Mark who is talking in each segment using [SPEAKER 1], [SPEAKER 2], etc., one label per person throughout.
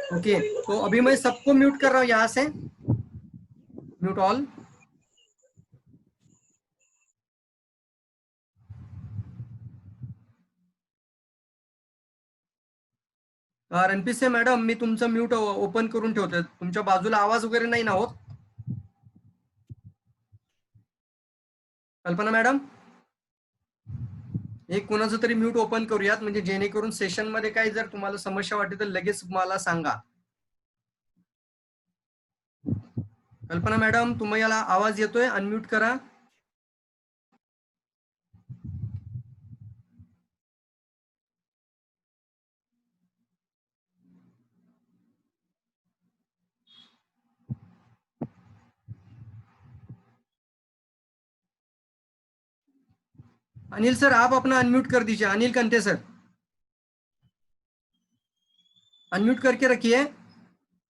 [SPEAKER 1] Okay, तो अभी मैं सबको म्यूट कर रहा हूँ यहाँ से, म्यूट ऑल। रणपीत से मॅडम, मी तुमचं म्यूट ओपन करून ठेवतोय, तुमच्या बाजूला आवाज वगैरे नाही ना होत? कल्पना मॅडम, एक कोणाचं तरी म्यूट ओपन करूयात, म्हणजे जेणेकरून सेशन मध्ये काही जर तुम्हाला समस्या वाटली तर लगेच मला सांगा. कल्पना मॅडम, तुम्हाला आवाज येतोय? अनम्यूट करा. अनिल सर, आप अपना अनम्यूट कर दीजिए. अनिल कंते सर, अनम्यूट करके रखिए,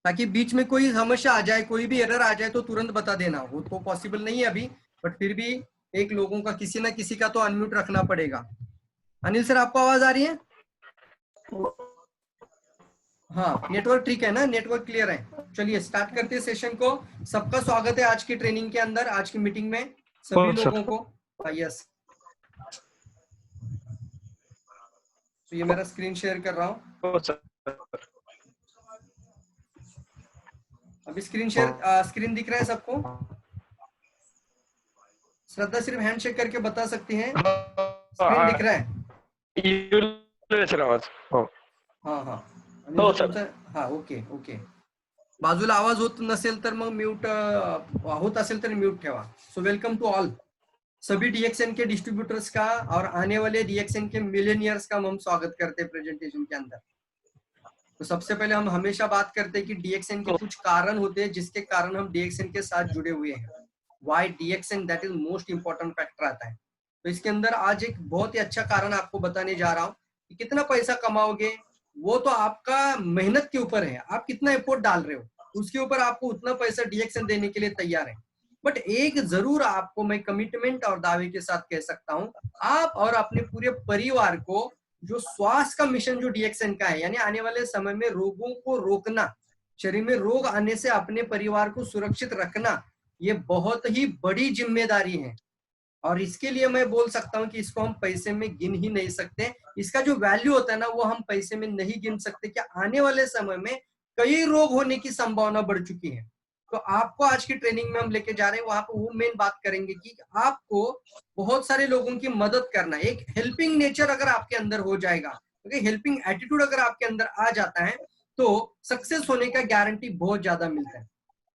[SPEAKER 1] ताकि बीच में कोई समस्या आ जाए, कोई भी एरर आ जाए तो तुरंत बता देना. वो तो पॉसिबल नहीं है अभी, बट फिर भी एक लोगों का किसी ना किसी का तो अनम्यूट रखना पड़ेगा. अनिल सर, आपको आवाज आ रही है? हाँ, नेटवर्क ठीक है ना? नेटवर्क क्लियर है? चलिए स्टार्ट करते हैं सेशन को. सबका स्वागत है आज की ट्रेनिंग के अंदर, आज की मीटिंग में सभी लोगों को. यस, तो ये मेरा स्क्रीन शेयर कर रहा हूँ अभी. स्क्रीन दिख रहा है सबको? श्रद्धा सिर्फ हैंडशेक करके बता सकती हैं. स्क्रीन दिख रहा है? हाँ हाँ,
[SPEAKER 2] हो सर.
[SPEAKER 1] हाँ, ओके ओके. बाजूला आवाज होत नसेल तर मग म्यूट, होत असेल तर म्यूट ठेवा. सो वेलकम टू ऑल, सभी डीएक्सएन के डिस्ट्रीब्यूटर्स का और आने वाले डीएक्सएन के मिलेनियर्स का हम स्वागत करते हैं प्रेजेंटेशन के अंदर. तो सबसे पहले हम हमेशा बात करते हैं कि डीएक्सएन के कुछ कारण होते हैं जिसके कारण हम डीएक्सएन के साथ जुड़े हुए हैं. Why DXN, that is most important factor आता है. तो इसके अंदर आज एक बहुत ही अच्छा कारण आपको बताने जा रहा हूँ कि कितना पैसा कमाओगे वो तो आपका मेहनत के ऊपर है, आप कितना एफर्ट डाल रहे हो उसके ऊपर आपको उतना पैसा डीएक्सएन देने के लिए तैयार है. बट एक जरूर आपको मैं कमिटमेंट और दावे के साथ कह सकता हूँ, आप और अपने पूरे परिवार को जो स्वास्थ्य का मिशन जो डीएक्सएन का है, यानी आने वाले समय में रोगों को रोकना, शरीर में रोग आने से अपने परिवार को सुरक्षित रखना, ये बहुत ही बड़ी जिम्मेदारी है. और इसके लिए मैं बोल सकता हूं कि इसको हम पैसे में गिन ही नहीं सकते. इसका जो वैल्यू होता है ना, वो हम पैसे में नहीं गिन सकते. कि आने वाले समय में कई रोग होने की संभावना बढ़ चुकी है. तो आपको आज की ट्रेनिंग में हम लेके जा रहे हैं, वहां पर वो मेन बात करेंगे कि आपको बहुत सारे लोगों की मदद करना, एक हेल्पिंग नेचर अगर आपके अंदर हो जाएगा, क्योंकि हेल्पिंग एटीट्यूड अगर आपके अंदर आ जाता है तो सक्सेस होने का गारंटी बहुत ज्यादा मिलता है.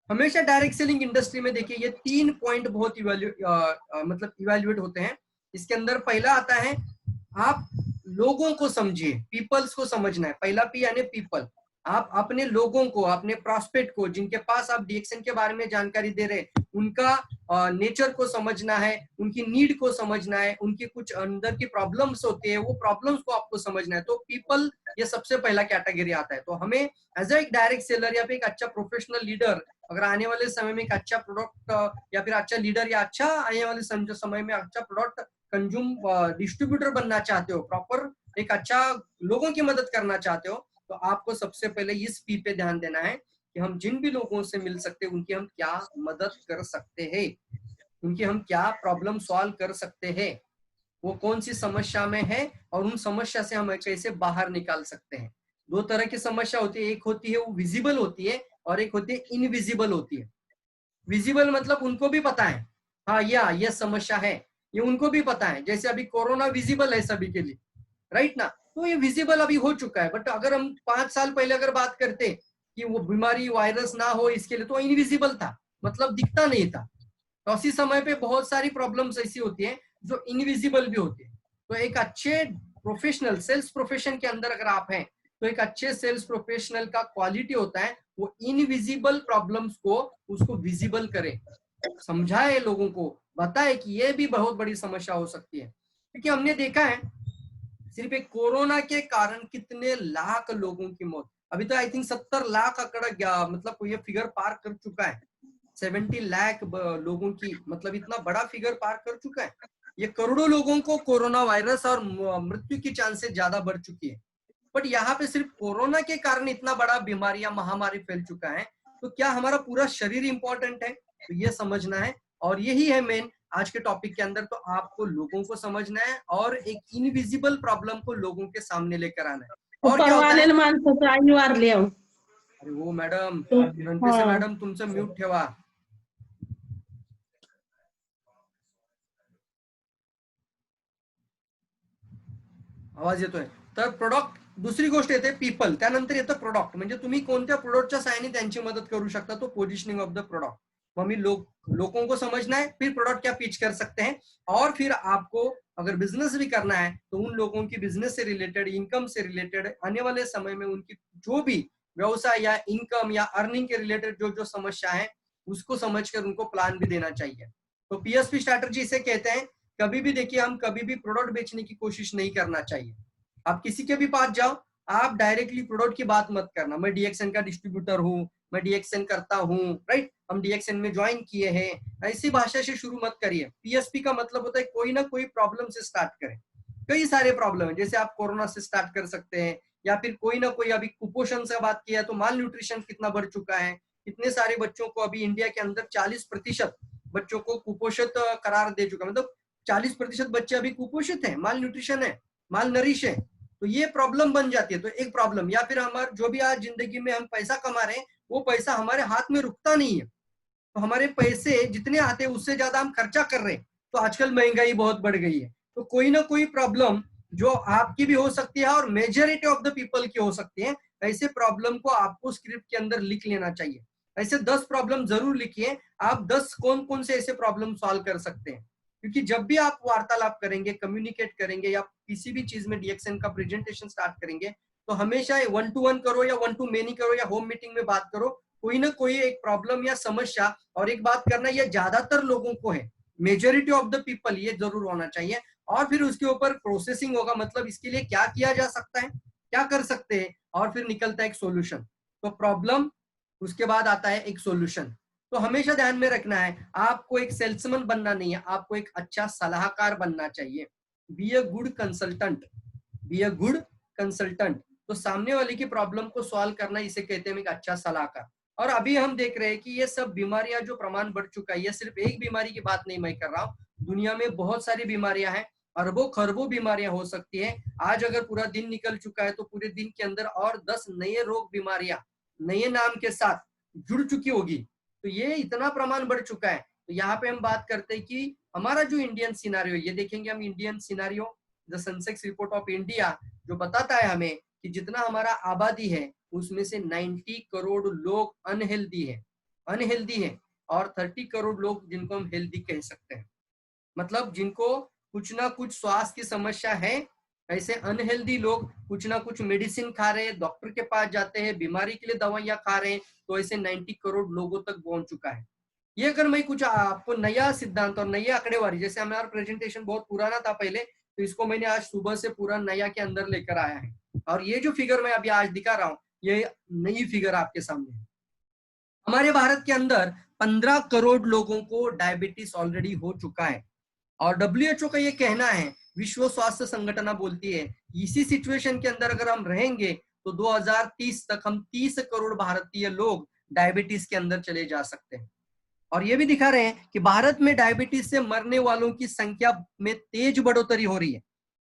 [SPEAKER 1] हमेशा डायरेक्ट सेलिंग इंडस्ट्री में देखिए ये 3 पॉइंट बहुत मतलब इवेल्युएट होते हैं. इसके अंदर पहला आता है, आप लोगों को समझिए, पीपल्स को समझना है. पहला पी यानी पीपल. आप अपने लोगों को, अपने प्रॉस्पेक्ट को, जिनके पास आप डीएक्सएन के बारे में जानकारी दे रहे हैं, उनका नेचर को समझना है, उनकी नीड को समझना है, उनकी कुछ अंदर की प्रॉब्लम्स होती है, वो प्रॉब्लम्स को आपको समझना है. तो पीपल ये सबसे पहला कैटेगरी आता है. तो हमें एज एक डायरेक्ट सेलर या फिर एक अच्छा प्रोफेशनल लीडर, अगर आने वाले समय में एक अच्छा प्रोडक्ट या फिर अच्छा लीडर या अच्छा आने वाले समय में अच्छा प्रोडक्ट कंज्यूम डिस्ट्रीब्यूटर बनना चाहते हो, प्रॉपर एक अच्छा लोगों की मदद करना चाहते हो, तो आपको सबसे पहले इस पी पे ध्यान देना है कि हम जिन भी लोगों से मिल सकते हैं उनकी हम क्या मदद कर सकते हैं, उनकी हम क्या प्रॉब्लम सॉल्व कर सकते हैं, वो कौन सी समस्या में है और उन समस्या से हम कैसे बाहर निकाल सकते हैं. 2 तरह की समस्या होती है, एक होती है वो विजिबल होती है और एक होती है इनविजिबल होती है. विजिबल मतलब उनको भी पता है, हाँ ये समस्या है, ये उनको भी पता है. जैसे अभी कोरोना विजिबल है सभी के लिए, राइट ना? तो ये विजिबल अभी हो चुका है. बट अगर हम 5 साल पहले अगर बात करते कि वो बीमारी वायरस ना हो इसके लिए, तो इनविजिबल था, मतलब दिखता नहीं था. तो उसी समय पे बहुत सारी प्रॉब्लम्स ऐसी होती हैं जो इनविजिबल भी होती है. तो एक अच्छे प्रोफेशनल सेल्स प्रोफेशन के अंदर अगर आप हैं, तो एक अच्छे सेल्स प्रोफेशनल का क्वालिटी होता है वो इनविजिबल प्रॉब्लम्स को उसको विजिबल करे, समझाए, लोगों को बताए कि ये भी बहुत बड़ी समस्या हो सकती है. क्योंकि हमने देखा है सिर्फ एक कोरोना के कारण कितने लाख लोगों की मौत, अभी तो आई थिंक 70 लाख आंकड़ा गया, मतलब ये फिगर पार कर चुका है. 70 लाख लोगों की, मतलब इतना बड़ा फिगर पार कर चुका है. ये करोड़ों लोगों को कोरोना वायरस और मृत्यु की चांसेस ज्यादा बढ़ चुकी है. बट यहाँ पे सिर्फ कोरोना के कारण इतना बड़ा बीमारी या महामारी फैल चुका है, तो क्या हमारा पूरा शरीर इंपॉर्टेंट है? तो ये समझना है, और यही है मेन आज के टॉपिक के अंदर। तो आपको लोगों को समझना है और एक इनविजिबल प्रॉब्लम को लोगों के सामने लेकर आना है। और क्या होता है,
[SPEAKER 2] वालेल्या माणसाचं आई वारली अहो.
[SPEAKER 1] अरे वो मॅडम रणपिसे
[SPEAKER 2] हा.
[SPEAKER 1] मॅडम तुमचं म्यूट ठेवा. आवाज येतोय. तर प्रोडक्ट, दुसरी गोष्ट येते पीपल, त्यानंतर येतं प्रोडक्ट. म्हणजे तुम्ही कोणत्या प्रोडक्टच्या सहाय्याने त्यांची मदत करू शकता, तो positioning of the product. Mummy लोगों को समझना है, फिर प्रोडक्ट क्या पिच कर सकते हैं, और फिर आपको अगर बिजनेस भी करना है तो उन लोगों की बिजनेस से रिलेटेड, इनकम से रिलेटेड, आने वाले समय में उनकी जो भी व्यवसाय या इनकम या अर्निंग के रिलेटेड जो जो समस्या है उसको समझकर उनको प्लान भी देना चाहिए. तो पीएसपी स्ट्रैटेजी इसे कहते हैं. कभी भी देखिए, हम कभी भी प्रोडक्ट बेचने की कोशिश नहीं करना चाहिए. आप किसी के भी पास जाओ, आप डायरेक्टली प्रोडक्ट की बात मत करना, मैं डीएक्सएन का डिस्ट्रीब्यूटर हूँ, मैं डीएक्सएन करता हूँ, राइट, हम डीएक्सएन में ज्वाइन किए हैं, ऐसी भाषा से शुरू मत करिए. पीएसपी का मतलब होता है कोई ना कोई प्रॉब्लम से स्टार्ट करें. कई सारे प्रॉब्लम है, जैसे आप कोरोना से स्टार्ट कर सकते हैं, या फिर कोई ना कोई, अभी कुपोषण से बात किया तो माल न्यूट्रिशन कितना बढ़ चुका है, कितने सारे बच्चों को अभी इंडिया के अंदर 40% बच्चों को कुपोषित करार दे चुका, मतलब 40% बच्चे अभी कुपोषित है, माल न्यूट्रिशन है, माल नरिश है. तो ये प्रॉब्लम बन जाती है. तो एक प्रॉब्लम, या फिर हमारे जो भी आज जिंदगी में हम पैसा कमा रहे हैं वो पैसा हमारे हाथ में रुकता नहीं है. तो हमारे पैसे जितने आते हैं उससे ज्यादा हम खर्चा कर रहे हैं. तो आजकल महंगाई बहुत बढ़ गई है. तो कोई ना कोई प्रॉब्लम जो आपकी भी हो सकती है और मेजॉरिटी ऑफ द पीपल की हो सकती है, ऐसे प्रॉब्लम को आपको स्क्रिप्ट के अंदर लिख लेना चाहिए. ऐसे 10 प्रॉब्लम जरूर लिखिए. आप 10 कौन कौन से ऐसे प्रॉब्लम सॉल्व कर सकते हैं, क्योंकि जब भी आप वार्तालाप करेंगे, कम्युनिकेट करेंगे, या किसी भी चीज में डीएक्सएन का प्रेजेंटेशन स्टार्ट करेंगे, तो हमेशा 1-to-1 करो या 1-to-many करो या होम मीटिंग में बात करो, कोई ना कोई एक प्रॉब्लम या समस्या, और एक बात करना, ये ज्यादातर लोगों को है, मेजोरिटी ऑफ द पीपल, ये जरूर होना चाहिए. और फिर उसके ऊपर प्रोसेसिंग होगा, मतलब इसके लिए क्या किया जा सकता है, क्या कर सकते हैं, और फिर निकलता है एक सोल्यूशन. तो प्रॉब्लम, उसके बाद आता है एक सोल्यूशन. तो हमेशा ध्यान में रखना है, आपको एक सेल्समैन बनना नहीं है, आपको एक अच्छा सलाहकार बनना चाहिए. Be a good consultant, be a good consultant. तो सामने वाले की प्रॉब्लम को सॉल्व करना, इसे कहते हैं एक अच्छा सलाहकार. और अभी हम देख रहे हैं कि ये सब बीमारियां जो प्रमाण बढ़ चुका है, ये सिर्फ एक बीमारी की बात नहीं मैं कर रहा हूँ, दुनिया में बहुत सारी बीमारियां हैं, अरबों खरबों बीमारियां हो सकती है. आज अगर पूरा दिन निकल चुका है तो पूरे दिन के अंदर और 10 नए रोग बीमारियां नए नाम के साथ जुड़ चुकी होगी. तो ये इतना प्रमाण बढ़ चुका है. तो यहाँ पे हम बात करते हैं कि हमारा जो इंडियन सिनारियो, ये देखेंगे हम Indian scenario, the Sensex report of India, जो बताता है हमें कि जितना हमारा आबादी है उसमें से 90 करोड़ लोग अनहेल्दी है, और 30 करोड़ लोग जिनको हम हेल्दी कह सकते हैं, मतलब जिनको कुछ ना कुछ स्वास्थ्य की समस्या है. ऐसे अनहेल्दी लोग कुछ ना कुछ मेडिसिन खा रहे हैं, डॉक्टर के पास जाते हैं, बीमारी के लिए दवाइयां खा रहे हैं. तो ऐसे 90 करोड़ लोगों तक पहुंच चुका है. ये अगर मैं कुछ आपको नया सिद्धांत और नई आंकड़ेवारी, जैसे हमारा प्रेजेंटेशन बहुत पुराना था पहले, तो इसको मैंने आज सुबह से पूरा नया के अंदर लेकर आया है. और ये जो फिगर मैं अभी आज दिखा रहा हूँ, ये नई फिगर आपके सामने है. हमारे भारत के अंदर 15 करोड़ लोगों को डायबिटीज ऑलरेडी हो चुका है. और डब्ल्यूएचओ का ये कहना है, विश्व स्वास्थ्य संगठन बोलती है, इसी सिचुएशन के अंदर अगर हम रहेंगे तो 2030 तक हम 30 करोड़ भारतीय लोग डायबिटीज के अंदर चले जा सकते हैं. और ये भी दिखा रहे हैं कि भारत में डायबिटीज से मरने वालों की संख्या में तेज बढ़ोतरी हो रही है.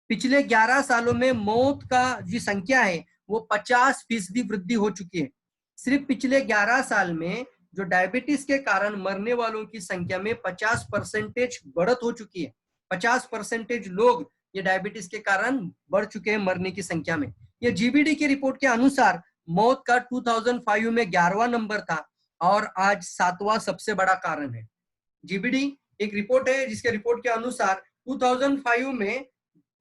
[SPEAKER 1] पिछले 11 सालों में मौत का जो संख्या है वो 50% वृद्धि हो चुकी है. सिर्फ पिछले 11 साल में जो डायबिटीज के कारण मरने वालों की संख्या में 50% बढ़त हो चुकी है. 50% लोग ये डायबिटीज के कारण बढ़ चुके हैं मरने की संख्या में. ये जीबीडी की रिपोर्ट के अनुसार मौत का 2005 में 11वां नंबर था और आज 7वां सबसे बड़ा कारण है. जीबीडी एक रिपोर्ट है जिसके रिपोर्ट के अनुसार 2005 में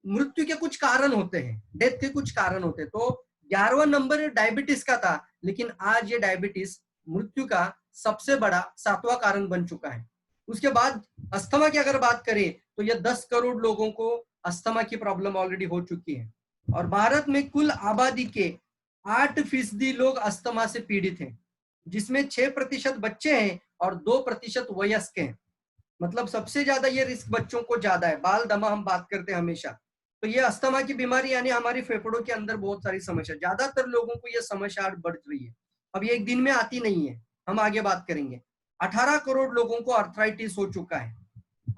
[SPEAKER 1] मृत्यु के कुछ कारण होते हैं, डेथ के कुछ कारण होते हैं. तो 11वां नंबर डायबिटीज का था, लेकिन आज ये डायबिटीज मृत्यु का सबसे बड़ा 7वां कारण बन चुका है. उसके बाद अस्थमा की अगर बात करें तो ये 10 करोड़ लोगों को अस्थमा की प्रॉब्लम ऑलरेडी हो चुकी है. और भारत में कुल आबादी के 8% लोग अस्थमा से पीड़ित हैं, जिसमें 6% बच्चे हैं और 2% वयस्क हैं. मतलब सबसे ज्यादा ये रिस्क बच्चों को ज्यादा है. बाल दमा हम बात करते हैं हमेशा, तो ये अस्थमा की बीमारी यानी हमारी फेफड़ों के अंदर बहुत सारी समस्या, ज्यादातर लोगों को ये समस्या बढ़ रही है। अब ये एक दिन में आती नहीं है, हम आगे बात करेंगे। 18 करोड़ लोगों को अर्थराइटिस हो चुका है।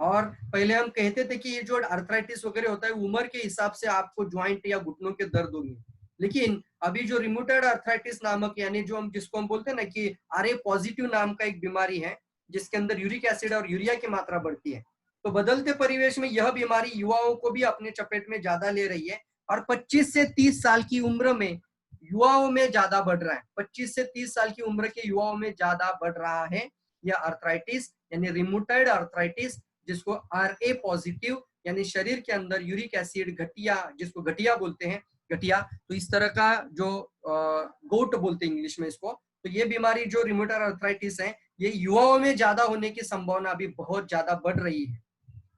[SPEAKER 1] और पहले हम कहते थे कि ये जो अर्थराइटिस वगैरह होता है उम्र के हिसाब से आपको ज्वाइंट या घुटनों के दर्द होंगे, लेकिन अभी जो रिमोटेड अर्थराइटिस नामक यानी जो हम जिसको हम बोलते हैं ना कि आरए पॉजिटिव नाम का एक बीमारी है जिसके अंदर यूरिक एसिड और यूरिया की मात्रा बढ़ती है, तो बदलते परिवेश में यह बीमारी युवाओं को भी अपने चपेट में ज्यादा ले रही है और 25 से 30 साल की उम्र में युवाओं में ज्यादा बढ़ रहा है। 25 से 30 साल की उम्र के युवाओं में ज्यादा बढ़ रहा है यह अर्थराइटिस यानी रिमोटेड अर्थराइटिस, जिसको आरए पॉजिटिव यानी शरीर के अंदर यूरिक एसिड घटिया, जिसको घटिया बोलते हैं, घटिया, तो इस तरह का जो गोट बोलते हैं इंग्लिश में इसको, तो ये बीमारी जो रिमोटेड अर्थराइटिस है ये युवाओं में ज्यादा होने की संभावना अभी बहुत ज्यादा बढ़ रही है।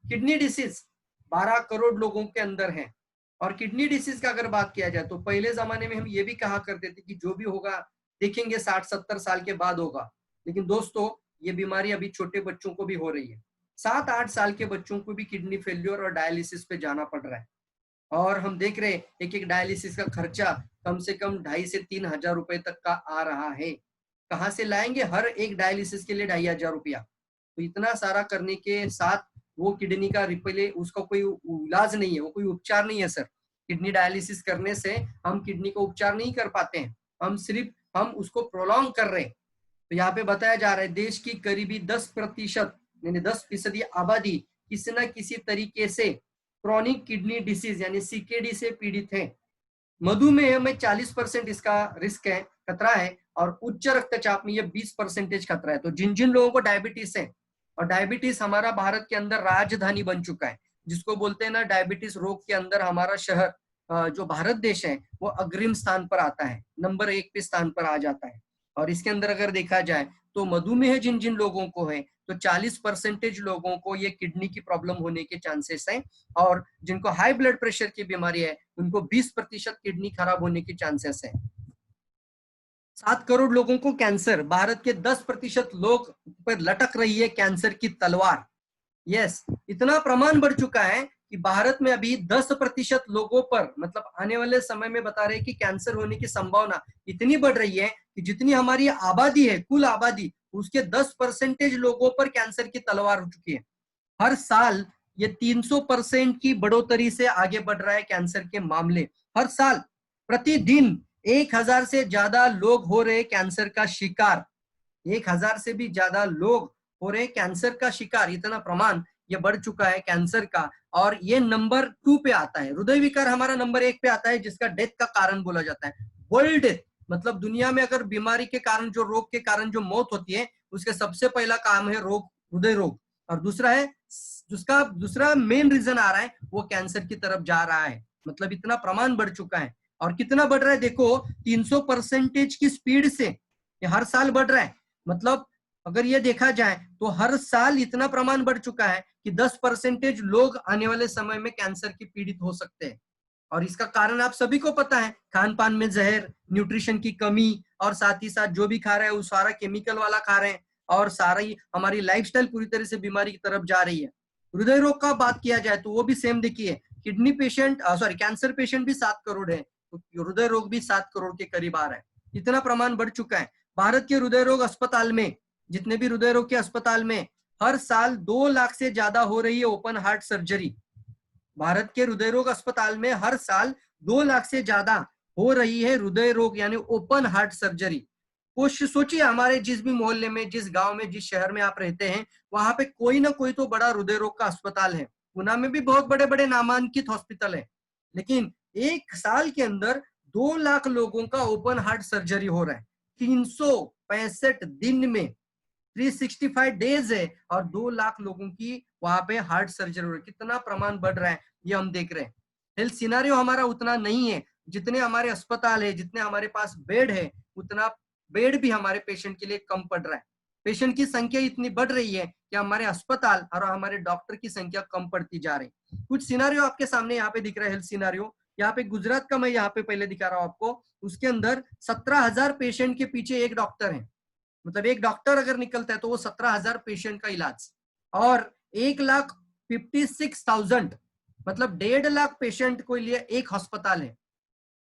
[SPEAKER 1] किडनी डिसीज 12 करोड़ लोगों के अंदर है। और किडनी डिसीज का अगर बात किया जाए तो पहले जमाने में हम ये भी कहा करते थे कि जो भी होगा देखेंगे 60-70 साल के बाद होगा, लेकिन दोस्तों ये बीमारी अभी छोटे बच्चों को भी हो रही है। 7-8 साल के बच्चों को भी किडनी फेल्योर और डायलिसिस पे जाना पड़ रहा है। और हम देख रहे हैं एक एक डायलिसिस का खर्चा कम से कम 2,500 से 3,000 रुपए तक का आ रहा है। कहाँ से लाएंगे? हर एक डायलिसिस के लिए 2,500 रुपया। तो इतना सारा करने के साथ वो किडनी का रिपले उसका कोई इलाज नहीं है, वो कोई उपचार नहीं है सर। किडनी डायलिसिस करने से हम किडनी को उपचार नहीं कर पाते हैं, हम उसको प्रोलॉन्ग कर रहे हैं। तो यहाँ पे बताया जा रहा है देश की करीबी 10% यानी 10% आबादी किसी न किसी तरीके से क्रॉनिक किडनी डिसीज यानी सीकेडी से पीड़ित है। मधुमेह में 40% इसका रिस्क है, खतरा है, और उच्च रक्तचाप में ये 20% खतरा है। तो जिन जिन लोगों को डायबिटीज है, और डायबिटीज हमारा भारत के अंदर राजधानी बन चुका है, जिसको बोलते हैं ना डायबिटीज रोग के अंदर हमारा शहर जो भारत देश है वो अग्रिम स्थान पर आता है, नंबर 1 पे स्थान पर आ जाता है। और इसके अंदर अगर देखा जाए तो मधुमेह जिन जिन लोगों को है तो 40% लोगों को ये किडनी की प्रॉब्लम होने के चांसेस हैं, और जिनको हाई ब्लड प्रेशर की बीमारी है उनको 20% किडनी खराब होने की चांसेस है। 7 करोड़ लोगों को कैंसर, भारत के 10% लोग पर लटक रही है कैंसर की तलवार। यस, इतना प्रमाण बढ़ चुका है कि भारत में अभी 10% लोगों पर, मतलब आने वाले समय में बता रहे हैं कि कैंसर होने की संभावना इतनी बढ़ रही है कि जितनी हमारी आबादी है, कुल आबादी, उसके 10% लोगों पर कैंसर की तलवार हो चुकी है। हर साल ये 300% की बढ़ोतरी से आगे बढ़ रहा है कैंसर के मामले। हर साल प्रतिदिन 1,000 से ज्यादा लोग हो रहे कैंसर का शिकार। 1,000 से भी ज्यादा लोग हो रहे कैंसर का शिकार, इतना प्रमाण ये बढ़ चुका है कैंसर का। और ये नंबर 2 पे आता है। हृदय विकार हमारा नंबर 1 पे आता है, जिसका डेथ का कारण बोला जाता है। वर्ल्ड डेथ मतलब दुनिया में अगर बीमारी के कारण, जो रोग के कारण जो मौत होती है, उसके सबसे पहला काम है रोग, हृदय रोग, और दूसरा है जिसका दूसरा मेन रीजन आ रहा है वो कैंसर की तरफ जा रहा है। मतलब इतना प्रमाण बढ़ चुका है। और कितना बढ़ रहा है देखो, 300% की स्पीड से ये हर साल बढ़ रहा है। मतलब अगर ये देखा जाए तो हर साल इतना प्रमाण बढ़ चुका है कि 10% लोग आने वाले समय में कैंसर की पीड़ित हो सकते हैं। और इसका कारण आप सभी को पता है, खान पान में जहर, न्यूट्रिशन की कमी, और साथ ही साथ जो भी खा रहे हैं वो सारा केमिकल वाला खा रहे हैं, और सारा ही हमारी लाइफस्टाइल पूरी तरह से बीमारी की तरफ जा रही है। हृदय रोग का बात किया जाए तो वो भी सेम देखिए, किडनी पेशेंट कैंसर पेशेंट भी 7 करोड़ है, तो हृदय रोग भी 7 करोड़ के करीब आ रहा है। इतना प्रमाण बढ़ चुका है। भारत के हृदय रोग अस्पताल में, जितने भी हृदय रोग के अस्पताल में हर साल 2 लाख से ज्यादा हो रही है ओपन हार्ट सर्जरी। भारत के हृदय रोग अस्पताल में हर साल 2 लाख से ज्यादा हो रही है हृदय रोग यानी ओपन हार्ट सर्जरी। कोशिश सोचिए, हमारे जिस भी मोहल्ले में, जिस गांव में, जिस शहर में आप रहते हैं, वहां पे कोई ना कोई तो बड़ा हृदय रोग का अस्पताल है। पुणे में भी बहुत बड़े बड़े नामांकित हॉस्पिटल है, लेकिन एक साल के अंदर 2 लाख लोगों का ओपन हार्ट सर्जरी हो रहा है। 365 दिन में 365 डेज है, और 2 लाख लोगों की वहां पे हार्ट सर्जरी हो रही है। कितना प्रमाण बढ़ रहा है ये हम देख रहे हैं। हेल्थ सिनारियो हमारा उतना नहीं है, जितने हमारे अस्पताल है, जितने हमारे पास बेड है, उतना बेड भी हमारे पेशेंट के लिए कम पड़ रहा है। पेशेंट की संख्या इतनी बढ़ रही है कि हमारे अस्पताल और हमारे डॉक्टर की संख्या कम पड़ती जा रही है। कुछ सिनारियो आपके सामने यहाँ पे दिख रहा है, हेल्थ सिनारियो। यहाँ पे गुजरात का मैं यहाँ पे पहले दिखा रहा हूँ आपको। उसके अंदर 17,000 पेशेंट के पीछे एक डॉक्टर है। मतलब एक डॉक्टर अगर निकलता है तो वो 17,000 पेशेंट का इलाज, और 1,56,000 मतलब 1.5 लाख पेशेंट को लिए एक अस्पताल है,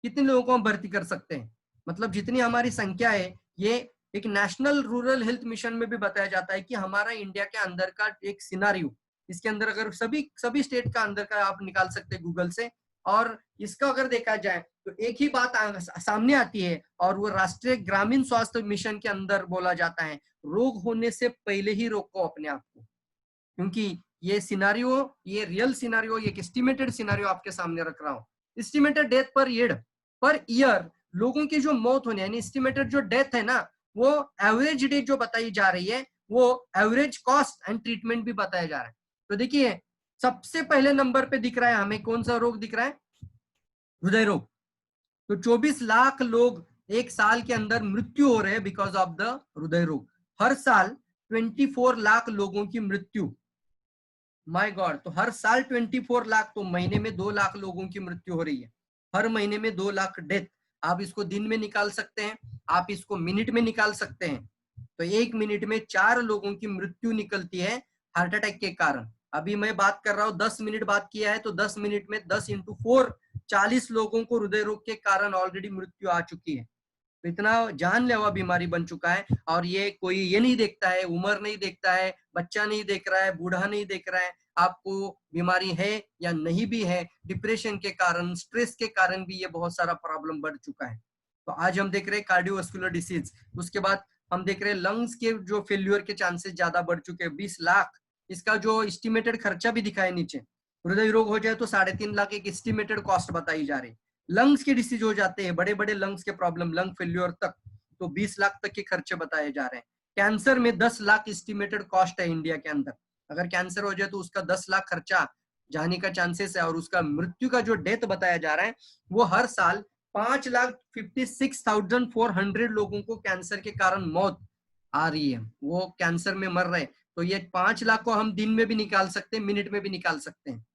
[SPEAKER 1] कितने लोगों को हम भर्ती कर सकते हैं? मतलब जितनी हमारी संख्या है, ये एक नेशनल रूरल हेल्थ मिशन में भी बताया जाता है कि हमारा इंडिया के अंदर का एक सिनारियो, इसके अंदर अगर सभी स्टेट का अंदर का आप निकाल सकते हैं गूगल से, और इसका अगर देखा जाए तो एक ही बात सामने आती है, और वो राष्ट्रीय ग्रामीण स्वास्थ्य मिशन के अंदर बोला जाता है, रोग होने से पहले ही रोको अपने आप को। क्योंकि ये सिनारियो, ये रियल सिनारियो, एक एस्टिमेटेड सिनारियो आपके सामने रख रहा हूँ। एस्टिमेटेड डेथ पर ईयर लोगों की जो मौत होने, यानी एस्टिमेटेड जो डेथ है ना, वो एवरेज डेट जो बताई जा रही है, वो एवरेज कॉस्ट एंड ट्रीटमेंट भी बताया जा रहा है। तो देखिए, सबसे पहले नंबर पे दिख रहा है हमें कौन सा रोग दिख रहा है? हृदय रोग। तो 24 लाख लोग एक साल के अंदर मृत्यु हो रहे हैं बिकॉज ऑफ द हृदय रोग। हर साल 24 लाख लोगों की मृत्यु। माय गॉड, तो हर साल 24 लाख, तो महीने में 2 लाख लोगों की मृत्यु हो रही है। हर महीने में 2 लाख डेथ। आप इसको दिन में निकाल सकते हैं, आप इसको मिनट में निकाल सकते हैं। तो एक मिनट में 4 लोगों की मृत्यु निकलती है हार्ट अटैक के कारण। अभी मैं बात कर रहा हूँ, 10 मिनट बात किया है, तो 10 मिनट में 10 × 4 40 लोगों को हृदय रोग के कारण ऑलरेडी मृत्यु आ चुकी है। तो इतना जानलेवा बीमारी बन चुका है, और ये कोई ये नहीं देखता है, उम्र नहीं देखता है, बच्चा नहीं देख रहा है, बूढ़ा नहीं देख रहा है, आपको बीमारी है या नहीं भी है। डिप्रेशन के कारण, स्ट्रेस के कारण भी ये बहुत सारा प्रॉब्लम बढ़ चुका है। तो आज हम देख रहे हैं कार्डियोवास्कुलर डिसीज, उसके बाद हम देख रहे हैं लंग्स के जो फेल्यूर के चांसेस ज्यादा बढ़ चुके हैं, 20 लाख। इसका जो एस्टिमेटेड खर्चा भी दिखाया नीचे, हृदय रोग हो जाए तो 3.5 लाख एक एस्टिमेटेड कॉस्ट बताई जा रही है। लंग्स के डिसीज हो जाते हैं, बड़े बड़े लंग्स के प्रॉब्लम, लंग फेल्यूर तक, तो 20 लाख तक के खर्चे बताए जा रहे हैं। कैंसर में 10 लाख एस्टिमेटेड कॉस्ट है इंडिया के अंदर। अगर कैंसर हो जाए तो उसका 10 लाख खर्चा जाने का चांसेस है, और उसका मृत्यु का जो डेथ बताया जा रहा है, वो हर साल 5,56,400 लोगों को कैंसर के कारण मौत आ रही है, वो कैंसर में मर रहे हैं। तो ये 5 लाख को हम दिन में भी निकाल सकते हैं, मिनट में भी निकाल सकते हैं।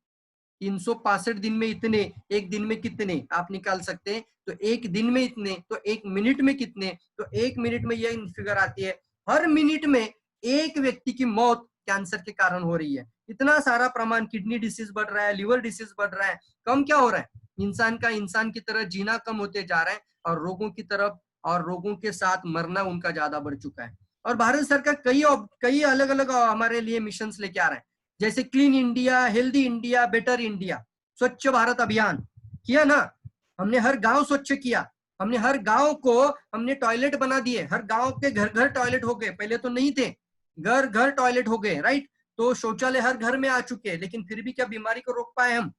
[SPEAKER 1] 365 दिन में इतने, एक दिन में कितने आप निकाल सकते हैं। तो एक दिन में इतने, तो एक मिनट में कितने, तो एक मिनट में यह फिगर आती है, हर मिनट में एक व्यक्ति की मौत कैंसर के कारण हो रही है। इतना सारा प्रमाण, किडनी डिसीज बढ़ रहा है, लिवर डिसीज बढ़ रहा है। कम क्या हो रहा है? इंसान का इंसान की तरह जीना कम होते जा रहा है, और रोगों की तरफ, और रोगों के साथ मरना उनका ज्यादा बढ़ चुका है। और भारत सरकार कई अलग अलग हमारे लिए मिशन लेके आ रहा है, जैसे clean India, healthy India, better India, स्वच्छ भारत अभियान किया ना हमने, हर गांव स्वच्छ किया हमने, हर गांव को हमने टॉयलेट बना दिए, हर गांव के घर घर टॉयलेट हो गए, पहले तो नहीं थे, घर घर टॉयलेट हो गए, राइट। तो शौचालय हर घर में आ चुके हैं, लेकिन फिर भी क्या बीमारी को रोक पाए हम?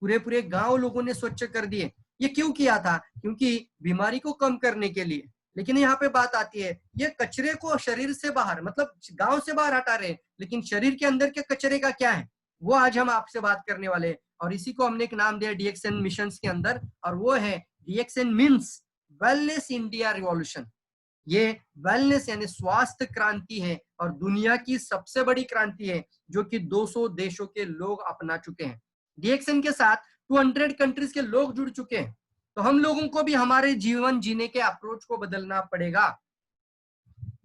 [SPEAKER 1] पूरे पूरे गांव लोगों ने स्वच्छ कर दिए। ये क्यों किया था? क्योंकि बीमारी को कम करने के लिए। लेकिन यहाँ पे बात आती है, ये कचरे को शरीर से बाहर, मतलब गांव से बाहर हटा रहे हैं, लेकिन शरीर के अंदर के कचरे का क्या है, वो आज हम आपसे बात करने वाले हैं। और इसी को हमने एक नाम दिया डीएक्सएन मिशन के अंदर, और वो है DXN means wellness India revolution. ये वेलनेस यानी स्वास्थ्य क्रांति है, और दुनिया की सबसे बड़ी क्रांति है, जो कि 200 देशों के लोग अपना चुके हैं। डीएक्सएन के साथ 200 कंट्रीज के लोग जुड़ चुके हैं। तो हम लोगों को भी हमारे जीवन जीने के अप्रोच को बदलना पड़ेगा।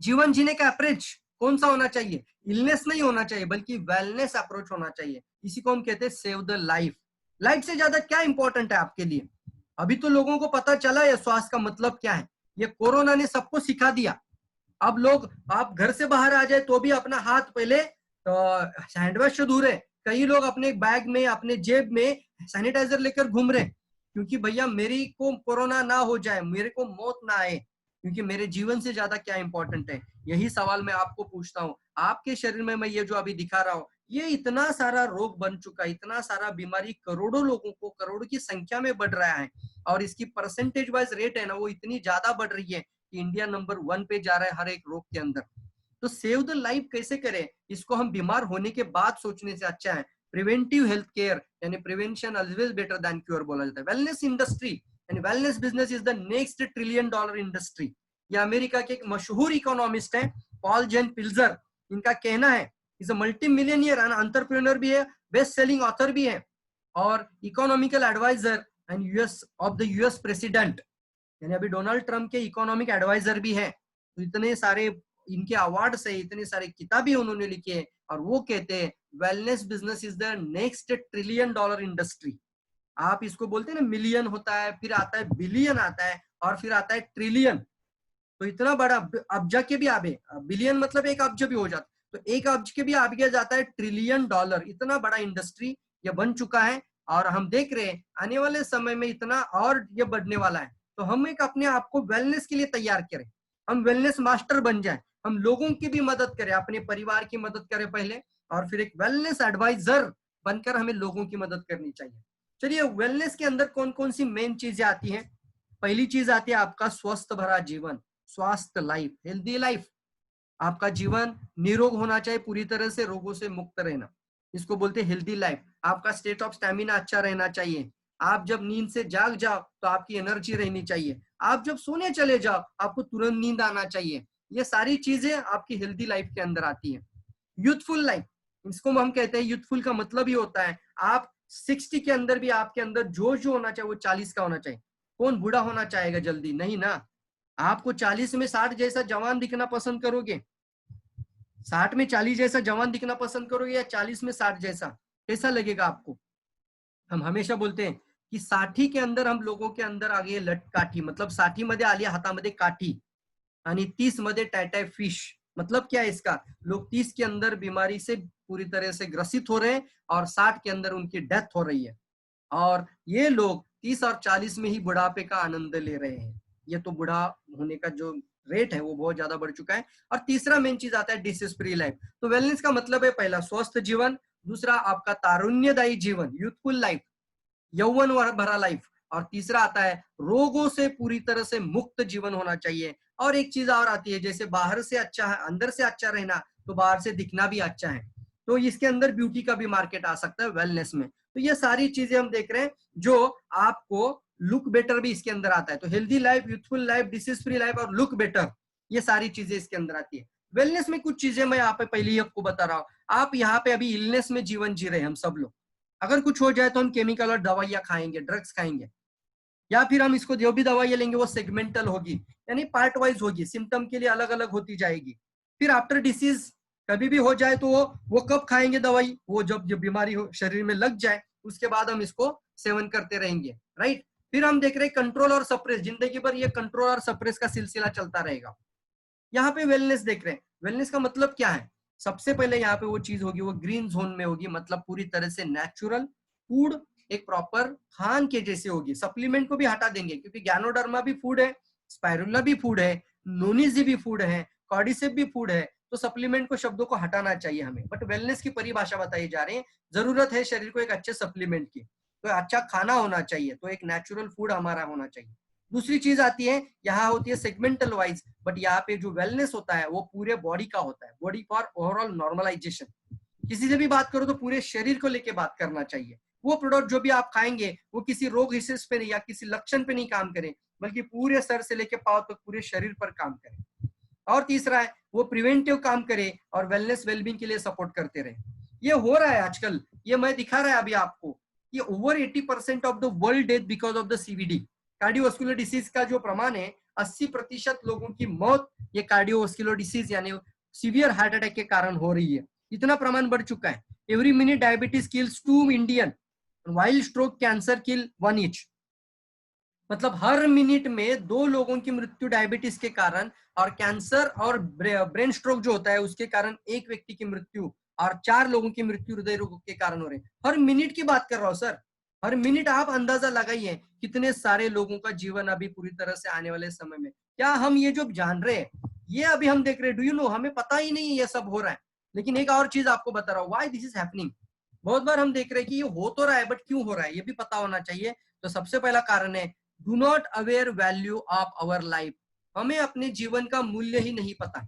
[SPEAKER 1] जीवन जीने का अप्रोच कौन सा होना चाहिए? इलनेस नहीं होना चाहिए, बल्कि वेलनेस अप्रोच होना चाहिए। इसी को हम कहते हैं सेव द लाइफ। लाइफ से ज्यादा क्या इंपॉर्टेंट है आपके लिए? अभी तो लोगों को पता चला है स्वास्थ्य का मतलब क्या है। ये कोरोना ने सबको सिखा दिया। अब लोग, आप घर से बाहर आ जाए तो भी अपना हाथ पहले हैंड वॉश से धो रहे। कई लोग अपने बैग में, अपने जेब में सैनिटाइजर लेकर घूम रहे, क्योंकि भैया मेरी को कोरोना ना हो जाए, मेरे को मौत ना आए, क्योंकि मेरे जीवन से ज्यादा क्या इंपॉर्टेंट है। यही सवाल मैं आपको पूछता हूँ। आपके शरीर में मैं ये जो अभी दिखा रहा हूँ, ये इतना सारा रोग बन चुका है, इतना सारा बीमारी करोड़ों लोगों को, करोड़ों की संख्या में बढ़ रहा है, और इसकी परसेंटेज वाइज रेट है ना, वो इतनी ज्यादा बढ़ रही है कि इंडिया नंबर 1 पे जा रहा है हर एक रोग के अंदर। तो सेव द लाइफ कैसे करें? इसको हम बीमार होने के बाद सोचने से अच्छा है प्रिवेंटिव हेल्थ केयर, यानी prevention always better than cure बोला जाता है। वेलनेस इंडस्ट्री यानी wellness business is the next $1 trillion industry. ये अमेरिका के एक मशहूर इकोनॉमिस्ट है, पॉल जेन पिल्जर। इनका कहना है, is a multi millionaire entrepreneur भी है, बेस्ट सेलिंग ऑथर भी है, और economical adviser and US of the US president, यानी अभी डोनाल्ड ट्रम्प के इकोनॉमिक एडवाइजर भी है। तो इतने सारे इनके अवार्ड से, इतने सारे किताबें उन्होंने लिखी है, और वो कहते हैं wellness business is the next $1 trillion industry. आप इसको बोलते हैं ना, मिलियन होता है, फिर आता है बिलियन आता है, और फिर आता है ट्रिलियन। तो इतना बड़ा अब्जा के भी आगे, बिलियन मतलब एक अब्ज भी हो जाता, तो एक अब्ज के भी आगे जाता है $1 ट्रिलियन। इतना बड़ा इंडस्ट्री ये बन चुका है, और हम देख रहे हैं आने वाले समय में इतना और ये बढ़ने वाला है। तो हम एक अपने आप को वेलनेस के लिए तैयार करें, हम वेलनेस मास्टर बन जाए, हम लोगों की भी मदद करें, अपने परिवार की मदद करें पहले, और फिर एक वेलनेस एडवाइजर बनकर हमें लोगों की मदद करनी चाहिए। चलिए, वेलनेस के अंदर कौन कौन सी मेन चीजें आती हैं। पहली चीज आती है आपका स्वस्थ भरा जीवन, स्वास्थ्य लाइफ, हेल्दी लाइफ। आपका जीवन निरोग होना चाहिए, पूरी तरह से रोगों से मुक्त रहना, इसको बोलते हैं हेल्दी लाइफ। आपका स्टेट ऑफ स्टैमिना अच्छा रहना चाहिए। आप जब नींद से जाग जाओ तो आपकी एनर्जी रहनी चाहिए। आप जब सोने चले जाओ आपको तुरंत नींद आना चाहिए। ये सारी चीजें आपकी हेल्दी लाइफ के अंदर आती है। यूथफुल लाइफ, इसको हम कहते हैं, यूथफुल का मतलब ही होता है आप 60 के अंदर भी आपके अंदर जो जो होना चाहिए वो 40 का होना चाहिए। कौन बूढ़ा होना चाहेगा जल्दी? नहीं ना। आपको 40 में 60 जैसा जवान दिखना पसंद करोगे, 60 में 40 जैसा जवान दिखना पसंद करोगे, या 40 में 60 जैसा? कैसा लगेगा आपको? हम हमेशा बोलते हैं की 60 के अंदर हम लोगों के अंदर आगे लटकाठी, मतलब 60 मध्ये आली हातामध्ये काठी, आणि 30 मध्ये टाय फिश। मतलब क्या है इसका? लोग 30 के अंदर बीमारी से पूरी तरह से ग्रसित हो रहे हैं, और 60 के अंदर उनकी डेथ हो रही है, और ये लोग 30 और 40 में ही बुढ़ापे का आनंद ले रहे हैं। ये तो बुढ़ा होने का जो रेट है वो बहुत ज्यादा बढ़ चुका है। और तीसरा मेन चीज आता है डिसीज फ्री लाइफ। तो वेलनेस का मतलब है पहला स्वस्थ जीवन, दूसरा आपका तारुण्यदायी जीवन, यूथफुल लाइफ, यौवन भरा लाइफ, और तीसरा आता है रोगों से पूरी तरह से मुक्त जीवन होना चाहिए। और एक चीज और आती है, जैसे बाहर से अच्छा है, अंदर से अच्छा रहना, तो बाहर से दिखना भी अच्छा है। तो इसके अंदर ब्यूटी का भी मार्केट आ सकता है वेलनेस में। तो ये सारी चीजें हम देख रहे हैं जो आपको लुक बेटर भी इसके अंदर आता है। तो healthy life, youthful life, disease free life और लुक बेटर, ये सारी चीजें इसके अंदर आती है। वेलनेस में कुछ चीजें मैं यहाँ पे पहले ही आपको बता रहा हूँ। आप यहाँ पे अभी इलनेस में जीवन जी रहे हैं हम सब लोग। अगर कुछ हो जाए तो हम केमिकल और दवाइयां खाएंगे, ड्रग्स खाएंगे, या फिर हम इसको जो भी दवाइयां लेंगे वो सेगमेंटल होगी, यानी पार्ट वाइज होगी, सिम्टम के लिए अलग अलग होती जाएगी। फिर आफ्टर डिसीज कभी भी हो जाए तो वो कब खाएंगे दवाई? वो जब बीमारी हो शरीर में लग जाए उसके बाद हम इसको सेवन करते रहेंगे, राइट। फिर हम देख रहे हैं कंट्रोल और सप्रेस, जिंदगी भर ये कंट्रोल और सप्रेस का सिलसिला चलता रहेगा। यहाँ पे वेलनेस देख रहे हैं। वेलनेस का मतलब क्या है? सबसे पहले यहाँ पे वो चीज होगी, वो ग्रीन जोन में होगी, मतलब पूरी तरह से नेचुरल फूड, एक प्रॉपर खान के जैसे होगी। सप्लीमेंट को भी हटा देंगे, क्योंकि गैनोडर्मा भी फूड है, स्पाइरुला भी फूड है, नोनिजी भी फूड है, कॉर्डिसेप भी फूड है। तो सप्लीमेंट को, शब्दों को हटाना चाहिए हमें। बट वेलनेस की परिभाषा बताई जा रही है, जरूरत है शरीर को एक अच्छे सप्लीमेंट की, तो अच्छा खाना होना चाहिए, तो एक नेचुरल फूड हमारा होना चाहिए। दूसरी चीज आती है, यहाँ होती है सेगमेंटल वाइज, बट यहाँ पे जो वेलनेस होता है वो पूरे बॉडी का होता है, बॉडी फॉर ओवरऑल नॉर्मलाइजेशन। किसी से भी बात करो तो पूरे शरीर को लेके बात करना चाहिए। वो प्रोडक्ट जो भी आप खाएंगे वो किसी रोग हिस्से पे नहीं या किसी लक्षण पे नहीं काम करे, बल्कि पूरे सर से लेके पांव तक पूरे शरीर पर काम करे। और तीसरा है वो प्रिवेंटिव काम करे और वेलनेस वेलबींग के लिए सपोर्ट करते रहे। ये हो रहा है आजकल, ये मैं दिखा रहा है अभी आपको, ये over 80% of the world death because of the CVD, cardiovascular disease का जो प्रमाण है, 80% लोगों की मौत ये कार्डियोवास्कुलर डिसीज यानी सीवियर हार्ट अटैक के कारण हो रही है। इतना प्रमाण बढ़ चुका है। Every minute diabetes kills 2 Indian, while stroke cancer kill 1 each. मतलब हर मिनट में 2 लोगों की मृत्यु डायबिटीज के कारण, और कैंसर और ब्रेन स्ट्रोक जो होता है उसके कारण 1 व्यक्ति की मृत्यु, और 4 लोगों की मृत्यु हृदय रोग के कारण हो रहे हैं। हर मिनट की बात कर रहा हूं सर, हर मिनट। आप अंदाजा लगाइए कितने सारे लोगों का जीवन अभी पूरी तरह से आने वाले समय में, क्या हम ये जो जान रहे हैं ये अभी हम देख रहे हैं? डू यू नो, हमें पता ही नहीं ये सब हो रहा है। लेकिन एक और चीज आपको बता रहा हूँ, व्हाई दिस इज हैपनिंग। बहुत बार हम देख रहे हैं कि ये हो तो रहा है बट क्यों हो रहा है ये भी पता होना चाहिए। तो सबसे पहला कारण है, do not aware value of our life. हमें अपने जीवन का मूल्य ही नहीं पता,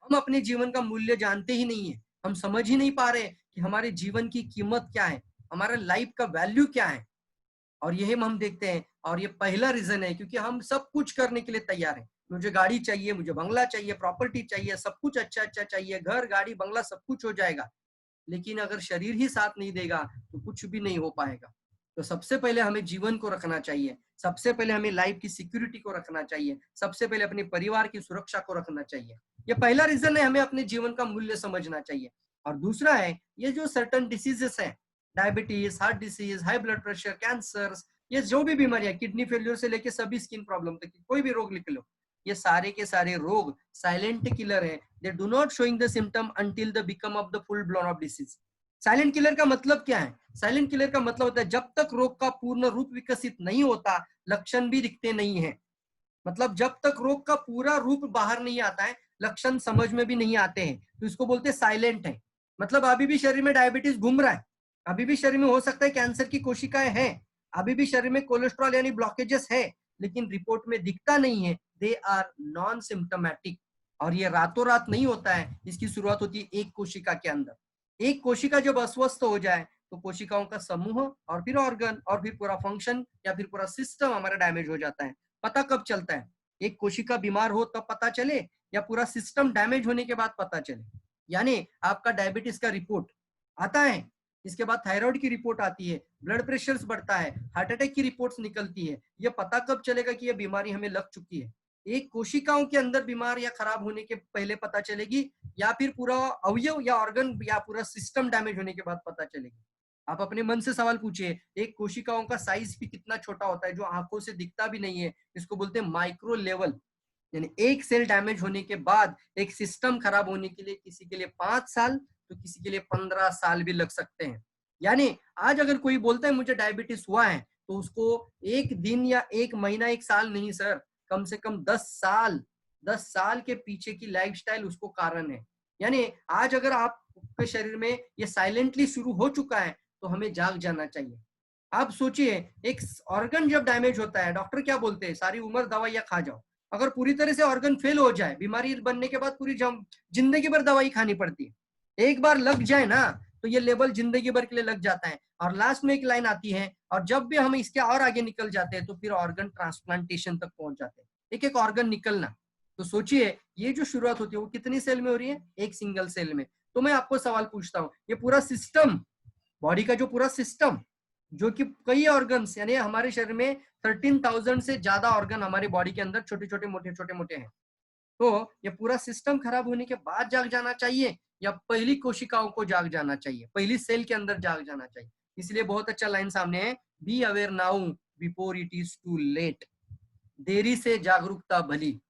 [SPEAKER 1] हम अपने जीवन का मूल्य जानते ही नहीं है, हम समझ ही नहीं पा रहे कि हमारे जीवन की कीमत क्या है, हमारे लाइफ का वैल्यू क्या है। और यही हम देखते हैं, और ये पहला रीजन है क्योंकि हम सब कुछ करने के लिए तैयार हैं। मुझे गाड़ी चाहिए, मुझे बंगला चाहिए, प्रॉपर्टी चाहिए, सब कुछ अच्छा अच्छा चाहिए, घर गाड़ी बंगला सब कुछ हो जाएगा, लेकिन अगर शरीर ही साथ नहीं देगा तो कुछ भी नहीं हो पाएगा। तो सबसे पहले हमें जीवन को रखना चाहिए, सबसे पहले हमें लाइफ की सिक्योरिटी को रखना चाहिए, सबसे पहले अपने परिवार की सुरक्षा को रखना चाहिए। ये पहला रीजन है, हमें अपने जीवन का मूल्य समझना चाहिए। और दूसरा है ये जो सर्टन डिसीजेस है, diabetes, heart disease, high blood pressure, cancer, ये जो भी बीमारियां, किडनी फेल्योर से लेके सभी स्किन प्रॉब्लम तक कोई भी रोग लिख लो, ये सारे के सारे रोग साइलेंट किलर है. They do not showing the symptom until the become of the full blown of disease. Silent killer का मतलब क्या है? साइलेंट किलर का मतलब होता है जब तक रोग का पूर्ण रूप विकसित नहीं होता, लक्षण भी दिखते नहीं है. मतलब जब तक रोग का पूरा रूप बाहर नहीं आता है, लक्षण समझ में भी नहीं आते हैं, तो इसको बोलते हैं साइलेंट है. मतलब अभी भी शरीर में डायबिटीज घूम रहा है, अभी भी शरीर में हो सकता है कैंसर की कोशिकाएं हैं, अभी भी शरीर में कोलेस्ट्रॉल यानी ब्लॉकेजेस है, लेकिन रिपोर्ट में दिखता नहीं है. They are non symptomatic. और ये रातों रात नहीं होता है, इसकी शुरुआत होती है एक कोशिका के अंदर. एक कोशिका जब अस्वस्थ हो जाए तो कोशिकाओं का समूह और फिर ऑर्गन और फिर पूरा फंक्शन या फिर पूरा सिस्टम हमारा डैमेज हो जाता है. पता कब चलता है? एक कोशिका बीमार हो तब पता चले या पूरा सिस्टम डैमेज होने के बाद पता चले? यानी आपका डायबिटीज का रिपोर्ट आता है, इसके बाद थायराइड की रिपोर्ट आती है, ब्लड प्रेशर बढ़ता है, हार्ट अटैक की रिपोर्ट्स निकलती है. ये पता कब चलेगा कि ये बीमारी हमें लग चुकी है? एक कोशिकाओं के अंदर बीमार या खराब होने के पहले पता चलेगी, या फिर पूरा अवयव या ऑर्गन या पूरा सिस्टम डैमेज होने के बाद पता चलेगी? आप अपने मन से सवाल पूछिए, एक कोशिकाओं का साइज भी कितना छोटा होता है जो आंखों से दिखता भी नहीं है, इसको बोलते हैं माइक्रो लेवल. यानी एक सेल डैमेज होने के बाद एक सिस्टम खराब होने के लिए किसी के लिए 5 साल तो किसी के लिए 15 साल भी लग सकते हैं. यानी आज अगर कोई बोलता है मुझे डायबिटीज हुआ है, तो उसको एक दिन या एक महीना, एक साल नहीं सर, कम से कम 10 साल के पीछे की लाइफस्टाइल उसको कारण है. यानी आज अगर आपके शरीर में ये साइलेंटली शुरू हो चुका है तो हमें जाग जाना चाहिए. आप सोचिए, एक ऑर्गन जब डैमेज होता है, डॉक्टर क्या बोलते हैं? सारी उम्र दवाइयां खा जाओ. अगर पूरी तरह से ऑर्गन फेल हो जाए, बीमारी बनने के बाद पूरी जिंदगी भर दवाई खानी पड़ती है. एक बार लग जाए ना तो ये लेवल जिंदगी भर के लिए लग जाता है. और लास्ट में एक लाइन आती है, और जब भी हम इसके और आगे निकल जाते हैं तो फिर ऑर्गन ट्रांसप्लांटेशन तक पहुंच जाते हैं, एक एक ऑर्गन निकलना. तो सोचिए ये जो शुरुआत होती है वो कितनी सेल में हो रही है? एक सिंगल सेल में. तो मैं आपको सवाल पूछता हूँ, ये पूरा सिस्टम, बॉडी का जो पूरा सिस्टम, जो कि कई ऑर्गन्स, यानी हमारे शरीर में 13,000 से ज्यादा ऑर्गन हमारी बॉडी के अंदर छोटे छोटे मोटे हैं. तो ये पूरा सिस्टम खराब होने के बाद जाग जाना चाहिए या पहली कोशिकाओं को जाग जाना चाहिए, पहली सेल के अंदर जाग जाना चाहिए? इसलिए बहुत अच्छा लाइन सामने है, be aware now before it is too late. देरी से जागरूकता भली,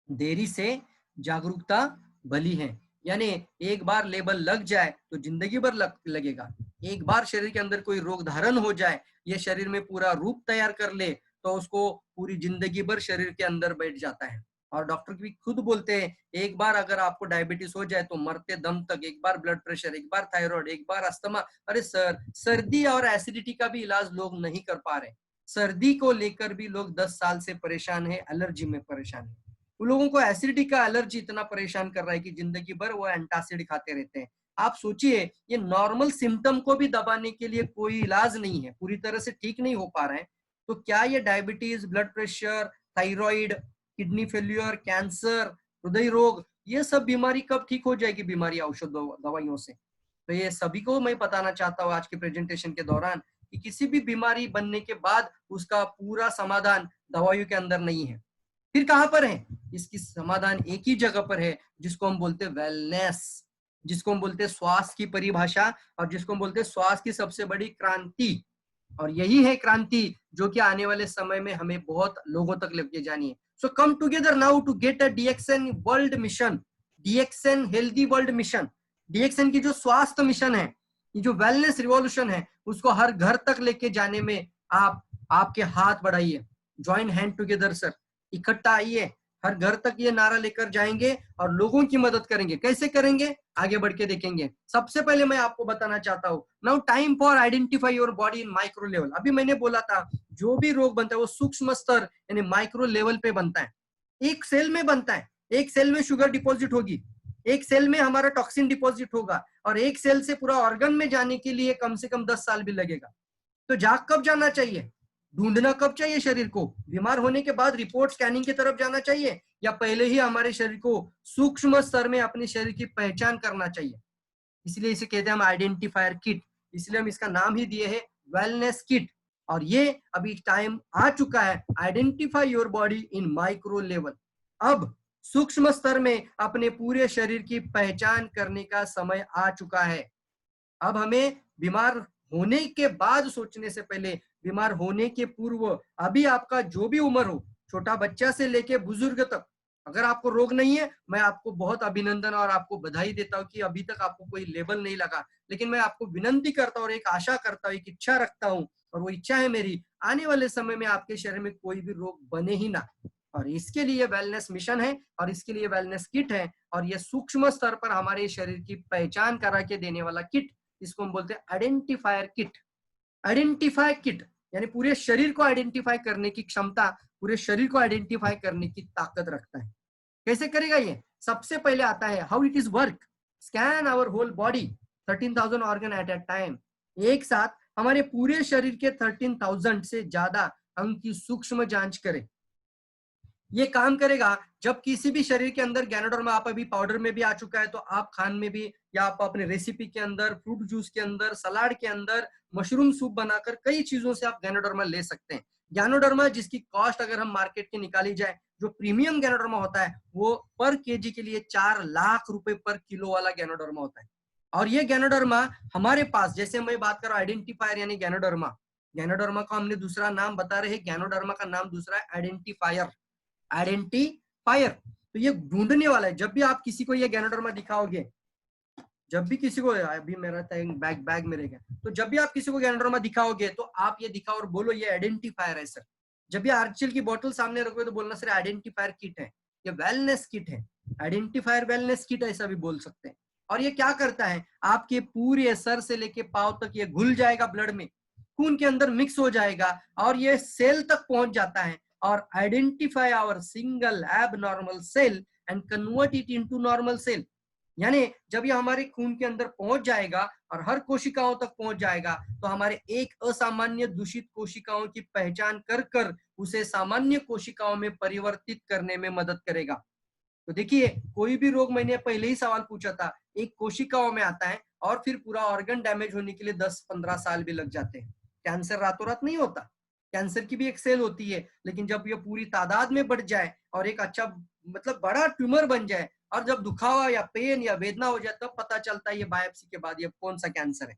[SPEAKER 1] देरी से जागरूकता भली है. यानी एक बार लेबल लग जाए तो जिंदगी भर लगेगा. एक बार शरीर के अंदर कोई रोग धारण हो जाए, ये शरीर में पूरा रूप तैयार कर ले, तो उसको पूरी जिंदगी भर शरीर के अंदर बैठ जाता है. और डॉक्टर भी खुद बोलते हैं, एक बार अगर आपको डायबिटीज हो जाए तो मरते दम तक, एक बार ब्लड प्रेशर, एक बार थायराइड, एक बार अस्थमा. अरे सर, सर्दी और एसिडिटी का भी इलाज लोग नहीं कर पा रहे. सर्दी को लेकर भी लोग 10 साल से परेशान है, एलर्जी में परेशान है. उन लोगों को एसिडिटी का एलर्जी इतना परेशान कर रहा है कि जिंदगी भर वो एंटासिड खाते रहते हैं. आप सोचिए, ये नॉर्मल सिम्टम को भी दबाने के लिए कोई इलाज नहीं है, पूरी तरह से ठीक नहीं हो पा रहे हैं. तो क्या ये diabetes, blood pressure, thyroid, kidney failure, cancer, हृदय रोग, ये सब बीमारी कब ठीक हो जाएगी? बीमारी औषध दवाइयों से. तो ये सभी को मैं बताना चाहता हूँ आज के प्रेजेंटेशन के दौरान कि किसी भी बीमारी बनने के बाद उसका पूरा समाधान दवाइयों के अंदर नहीं है. फिर कहां पर है? इसकी समाधान एक ही जगह पर है, जिसको हम बोलते हैं वेलनेस, जिसको हम बोलते हैं स्वास्थ्य की परिभाषा, और जिसको हम बोलते हैं स्वास्थ्य की सबसे बड़ी क्रांति. और यही है क्रांति जो कि आने वाले समय में हमें बहुत लोगों तक लेके जानी है. So come together now to get a DXN world mission, DXN healthy world mission. DXN की जो स्वास्थ्य मिशन है, ये जो वेलनेस रिवॉल्यूशन है, उसको हर घर तक लेके जाने में आप आपके हाथ बढ़ाइए. ज्वाइन हैंड टुगेदर सर, इकट्ठा आइए, हर घर तक ये नारा लेकर जाएंगे और लोगों की मदद करेंगे. कैसे करेंगे? आगे बढ़ के देखेंगे. सबसे पहले मैं आपको बताना चाहता हूँ, now time for identify your body in micro level. अभी मैंने बोला था, जो भी रोग बनता है वो सूक्ष्म स्तर यानी माइक्रो लेवल पे बनता है. एक सेल में बनता है, एक सेल में शुगर डिपॉजिट होगी, एक सेल में हमारा टॉक्सिन डिपॉजिट होगा, और एक सेल से पूरा ऑर्गन में जाने के लिए कम से कम 10 साल भी लगेगा. तो जाग कब जाना चाहिए? ढूंढना कब चाहिए शरीर को? बीमार होने के बाद रिपोर्ट स्कैनिंग की तरफ जाना चाहिए, या पहले ही हमारे शरीर को सूक्ष्म स्तर में अपने शरीर की पहचान करना चाहिए? इसलिए इसे कहते हैं हम आइडेंटिफायर किट. इसलिए हम इसका नाम ही दिए है वेलनेस किट. और ये अभी टाइम आ चुका है, identify your body in micro level. अब सूक्ष्म स्तर में अपने पूरे शरीर की पहचान करने का समय आ चुका है। अब हमें बीमार होने के बाद सोचने से पहले, बीमार होने के पूर्व, अभी आपका जो भी उम्र हो, छोटा बच्चा से लेके बुजुर्ग तक, अगर आपको रोग नहीं है, मैं आपको बहुत अभिनंदन और आपको बधाई देता हूं कि अभी तक आपको कोई लेबल नहीं लगा। लेकिन मैं आपको विनंती करता हूं और एक आशा करता हूं, एक इच्छा रखता हूं, और वो इच्छा है मेरी, आने वाले समय में आपके शरीर में कोई भी रोग बने ही ना। और इसके लिए वेलनेस मिशन है, और इसके लिए वेलनेस किट है, और ये सूक्ष्म स्तर पर हमारे शरीर की पहचान करा के देने वाला किट, इसको हम बोलते हैं आइडेंटिफायर किट। आइडेंटिफाई किट यानी पूरे शरीर को आइडेंटिफाई करने की क्षमता, पूरे शरीर को आइडेंटिफाई करने की ताकत रखता है। कैसे करेगा ये? सबसे पहले आता है how it is work. Scan our whole body, 13,000 organ at a time. एक साथ हमारे पूरे शरीर के 13,000 से ज्यादा अंग की सूक्ष्म जांच करें। ये काम करेगा जब किसी भी शरीर के अंदर गैनोडर्मा, आप अभी पाउडर में भी आ चुका है, तो आप खान में भी, या आप अपने रेसिपी के अंदर, फ्रूट जूस के अंदर, सलाद के अंदर, मशरूम सूप बनाकर कई चीजों से आप गैनोडर्मा ले सकते हैं। गैनोडर्मा जिसकी कॉस्ट अगर हम मार्केट की निकाली जाए, जो प्रीमियम गैनोडर्मा होता है, वो पर केजी के लिए 4 लाख रुपए पर किलो वाला गैनोडर्मा होता है। और ये गैनोडर्मा हमारे पास, जैसे मैं बात कर रहा हूँ आइडेंटिफायर यानी गैनोडर्मा, गैनोडर्मा को हमने दूसरा नाम बता रहे हैं, गैनोडर्मा का नाम दूसरा है आइडेंटिफायर। आइडेंटिफायर तो ये ढूंढने वाला है। जब भी आप किसी को ये गैनोडर्मा दिखाओगे, जब भी किसी को, अभी मेरा बैग में रह गया, तो जब भी आप किसी को गैनोडर्मा दिखाओगे तो आप ये दिखाओ और बोलो ये आइडेंटिफायर है सर। जब भी आर्चिल की बोतल सामने रखोगे तो बोलना सर आइडेंटिफायर किट है, ये वेलनेस किट है, आइडेंटिफायर वेलनेस किट, ऐसा भी बोल सकते हैं। और ये क्या करता है, आपके पूरे सर से लेके पांव तक ये घुल जाएगा ब्लड में, खून के अंदर मिक्स हो जाएगा, और ये सेल तक पहुंच जाता है, और identify our single abnormal cell and convert it into normal cell. यानी जब ये हमारे खून के अंदर पहुंच जाएगा और हर कोशिकाओं तक पहुंच जाएगा, तो हमारे एक असामान्य दूषित कोशिकाओं की पहचान कर कर उसे सामान्य कोशिकाओं में परिवर्तित करने में मदद करेगा। तो देखिए, कोई भी रोग, मैंने पहले ही सवाल पूछा था, एक कोशिकाओं में आता है और फिर पूरा ऑर्गन डैमेज होने के लिए 10-15 साल भी लग जाते हैं। कैंसर रातों रात नहीं होता, कैंसर की भी एक सेल होती है, लेकिन जब ये पूरी तादाद में बढ़ जाए और एक अच्छा, मतलब बड़ा ट्यूमर बन जाए, और जब दुखावा या पेन या वेदना हो जाए, तब पता चलता है ये बायोप्सी के बाद ये कौन सा कैंसर है।